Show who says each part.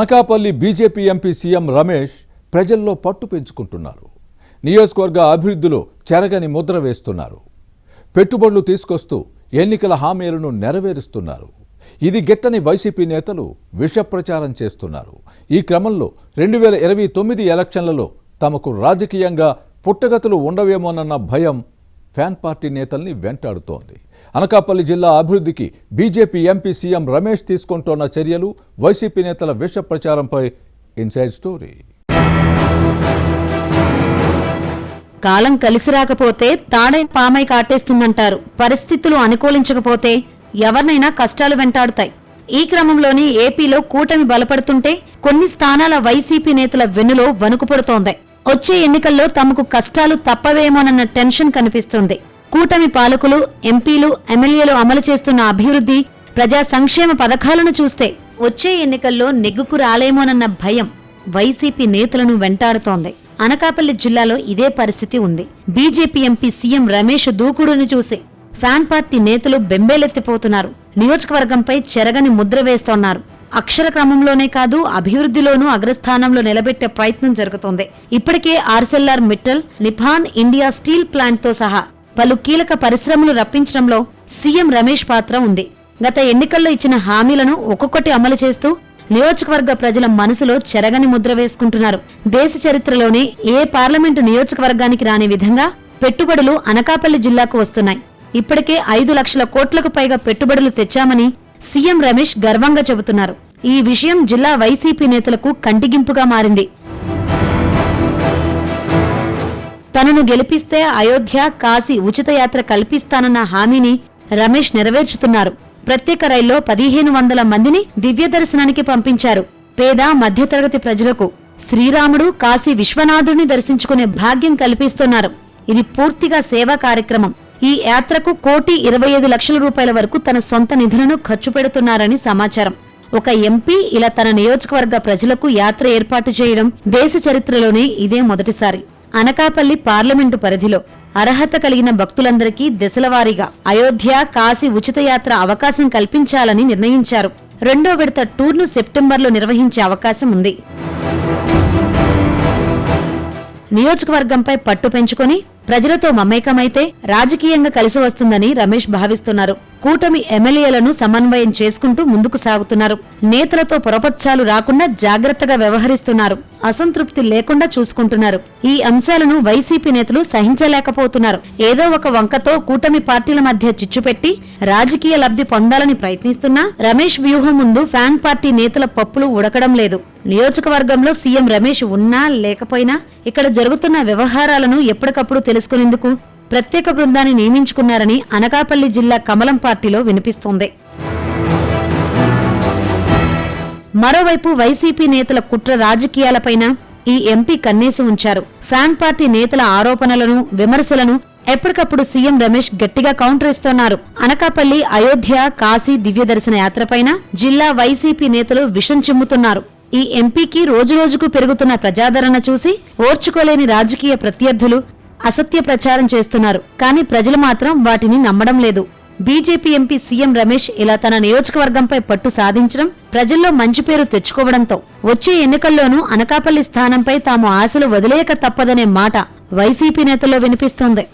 Speaker 1: Anakapalli BJP MP CM Ramesh ప్రజల్లో పట్టు పెంచుకుంటున్నారు. నియోజకవర్గ అభివృద్ధిలో చెరగని ముద్ర వేస్తున్నారు. పెట్టుబడులు తీసుకొస్తూ ఎన్నికల హామీలను నెరవేరుస్తున్నారు. ఇది గిట్టని వైసీపీ నేతలు విష ప్రచారం చేస్తున్నారు. ఈ క్రమంలో 2029 ఎలక్షన్లలో తమకు రాజకీయంగా పుట్టగతులు ఉండవేమోనన్న భయం ఫ్యాన్ పార్టీ నేతల్ని వెంటాడుతోంది. అనకాపల్లి జిల్లా అభివృద్ధికి బీజేపీ ఎంపీ సీఎం రమేష్ తీసుకుంటోన్న చర్యలు, వైసీపీ నేతల విష ప్రచారంపై ఇన్సైడ్ స్టోరీ.
Speaker 2: కాలం కలిసి రాకపోతే తాడై పామై కాటేస్తుందంటారు. పరిస్థితులు అనుకూలించకపోతే ఎవరినైనా కష్టాలు వెంటాడుతాయి. ఈ క్రమంలోనే ఏపీలో కూటమి బలపడుతుంటే కొన్ని స్థానాల వైసీపీ నేతల వెన్నులో వణుకు పుడుతోంది. వచ్చే ఎన్నికల్లో తమకు కష్టాలు తప్పవేమోనన్న టెన్షన్ కనిపిస్తుంది. కూటమి పాలకులు, ఎంపీలు, ఎమ్మెల్యేలు అమలు చేస్తున్న అభివృద్ధి, ప్రజా సంక్షేమ పథకాలను చూస్తే వచ్చే ఎన్నికల్లో నెగ్గుకు రాలేమోనన్న భయం వైసీపీ నేతలను వెంటాడుతోంది. అనకాపల్లి జిల్లాలో ఇదే పరిస్థితి ఉంది. బీజేపీ ఎంపీ సీఎం రమేష్ దూకుడుని చూసి ఫ్యాన్ పార్టీ నేతలు బెంబేలెత్తిపోతున్నారు. నియోజకవర్గంపై చెరగని ముద్ర వేస్తోన్నారు. అక్షర క్రమంలోనే కాదు, అభివృద్ధిలోనూ అగ్రస్థానంలో నిలబెట్టే ప్రయత్నం జరుగుతోంది. ఇప్పటికే ఆర్సెల్ఆర్ Mittal, Nippon India steel plant తో సహా పలు కీలక పరిశ్రమలు రప్పించడంలో సీఎం రమేష్ పాత్ర ఉంది. గత ఎన్నికల్లో ఇచ్చిన హామీలను ఒక్కొక్కటి అమలు చేస్తూ నియోజకవర్గ ప్రజల మనసులో చెరగని ముద్ర వేసుకుంటున్నారు. దేశ చరిత్రలోనే ఏ పార్లమెంటు నియోజకవర్గానికి రాని విధంగా పెట్టుబడులు అనకాపల్లి జిల్లాకు వస్తున్నాయి. ఇప్పటికే 5 లక్షల కోట్లకు పైగా పెట్టుబడులు తెచ్చామని సీఎం రమేష్ గర్వంగా చెబుతున్నారు. ఈ విషయం జిల్లా వైసీపీ నేతలకు కంటిగింపుగా మారింది. తనను గెలిపిస్తే అయోధ్య, కాశీ ఉచిత యాత్ర కల్పిస్తానన్న హామీని రమేష్ నెరవేర్చుతున్నారు. ప్రత్యేక రైల్లో 1500 మందిని దివ్య దర్శనానికి పంపించారు. పేద మధ్యతరగతి ప్రజలకు శ్రీరాముడు, కాశీ విశ్వనాథుడిని దర్శించుకునే భాగ్యం కల్పిస్తున్నారు. ఇది పూర్తిగా సేవా కార్యక్రమం. ఈ యాత్రకు 1,25,00,000 రూపాయల వరకు తన సొంత నిధులను ఖర్చు పెడుతున్నారని సమాచారం. ఒక ఎంపీ ఇలా తన నియోజకవర్గ ప్రజలకు యాత్ర ఏర్పాటు చేయడం దేశ చరిత్రలోనే ఇదే మొదటిసారి. అనకాపల్లి పార్లమెంటు పరిధిలో అర్హత కలిగిన భక్తులందరికీ దశలవారీగా అయోధ్య, కాశీ ఉచిత యాత్ర అవకాశం కల్పించాలని నిర్ణయించారు. 2వ విడత టూర్ను సెప్టెంబర్లో నిర్వహించే అవకాశం ఉంది. నియోజకవర్గంపై పట్టు పెంచుకుని ప్రజలతో మమేకమైతే రాజకీయంగా కలిసి వస్తుందని రమేష్ భావిస్తున్నారు. కూటమి ఎమ్మెల్యేలను సమన్వయం చేసుకుంటూ ముందుకు సాగుతున్నారు. నేతలతో పొరపచ్చాలు రాకుండా జాగ్రత్తగా వ్యవహరిస్తున్నారు. అసంతృప్తి లేకుండా చూసుకుంటున్నారు. ఈ అంశాలను వైసీపీ నేతలు సహించలేకపోతున్నారు. ఏదో ఒక వంకతో కూటమి పార్టీల మధ్య చిచ్చుపెట్టి రాజకీయ లబ్ధి పొందాలని ప్రయత్నిస్తున్నా రమేష్ వ్యూహం ముందు ఫ్యాన్ పార్టీ నేతల పప్పులు ఉడకడం లేదు. నియోజకవర్గంలో సీఎం రమేష్ ఉన్నా లేకపోయినా ఇక్కడ జరుగుతున్న వ్యవహారాలను ఎప్పటికప్పుడు తెలుసుకునేందుకు ప్రత్యేక బృందాన్ని నియమించుకున్నారని అనకాపల్లి జిల్లా కమలం పార్టీలో వినిపిస్తోంది. మరోవైపు వైసీపీ నేతల కుట్ర రాజకీయాలపైన ఈ ఎంపీ కన్నేసి ఉంచారు. ఫ్యాన్ పార్టీ నేతల ఆరోపణలను, విమర్శలను ఎప్పటికప్పుడు సీఎం రమేష్ గట్టిగా కౌంటర్ ఇస్తున్నారు. అనకాపల్లి, అయోధ్య, కాశీ దివ్య దర్శన యాత్రపైన జిల్లా వైసీపీ నేతలు విషం చిమ్ముతున్నారు. ఈ ఎంపీకి రోజురోజుకు పెరుగుతున్న ప్రజాదరణ చూసి ఓర్చుకోలేని రాజకీయ ప్రత్యర్థులు అసత్య ప్రచారం చేస్తున్నారు. కానీ ప్రజలు మాత్రం వాటిని నమ్మడం లేదు. బీజేపీ ఎంపీ సీఎం రమేష్ ఇలా తన నియోజకవర్గంపై పట్టు సాధించడం, ప్రజల్లో మంచి పేరు తెచ్చుకోవడంతో వచ్చే ఎన్నికల్లోనూ అనకాపల్లి స్థానంపై తాము ఆశలు వదిలేయక తప్పదనే మాట వైసీపీ నేతల్లో వినిపిస్తోంది.